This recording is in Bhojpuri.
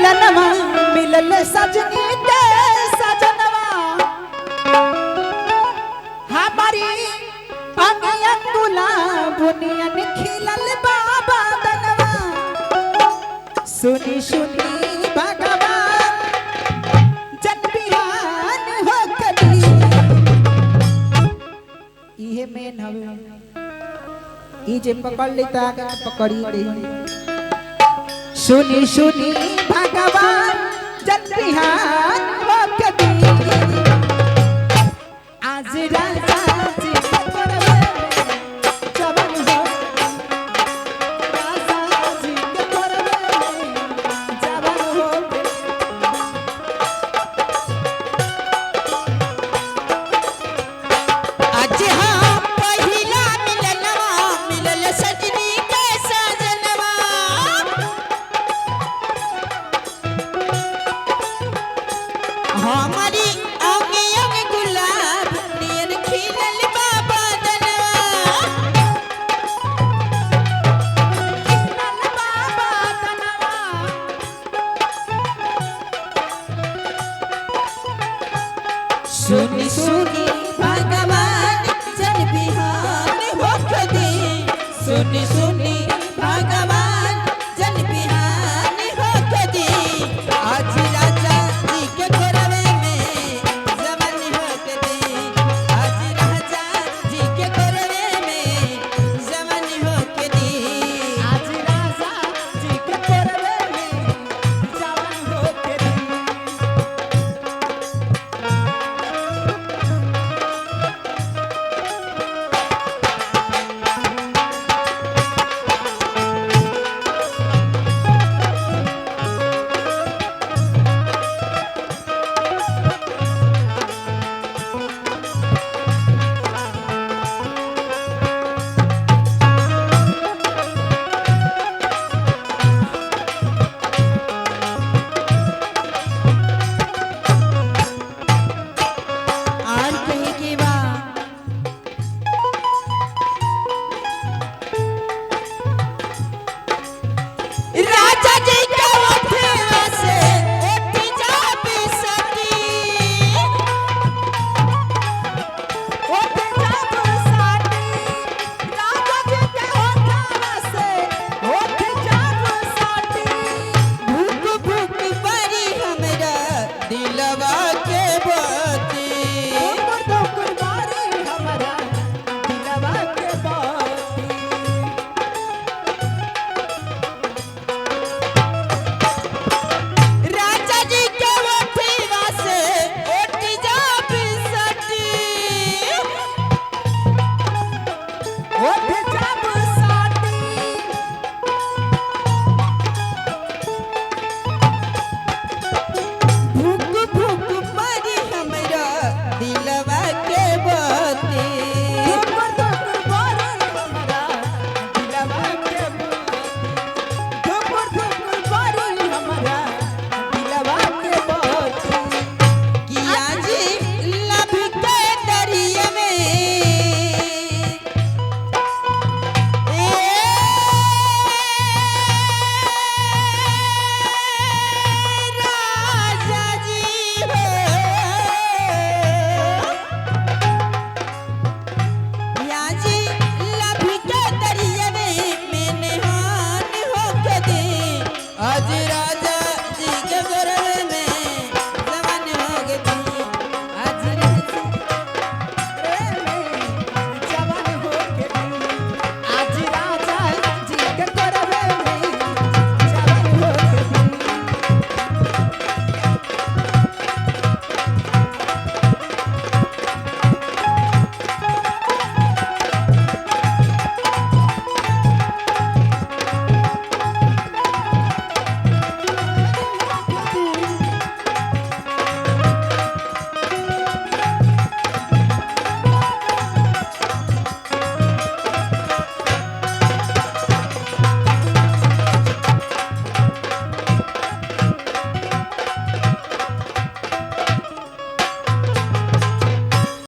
मिलनवा मिलल सजनी के सजनवा हमारी अंगुला बुनियन खिलल बाबा दनवा सुनी सुनी भगवान जन बिहान हो कभी इहे मेन हवे ई जे पकड़ लेता आगे पकड़ी दे सुनी सुनी भगवान जन बिहान हो कभी आज राजा जी करवे जवन हो राजा जी करवे जवन हो आज हाँ पहिला मिलनवा मिलल सजनी के सजनवा हमारी अंगे अंगे गुलाब नियर खिलल बाबा दनवा बाबा तनवा सुनी सुनी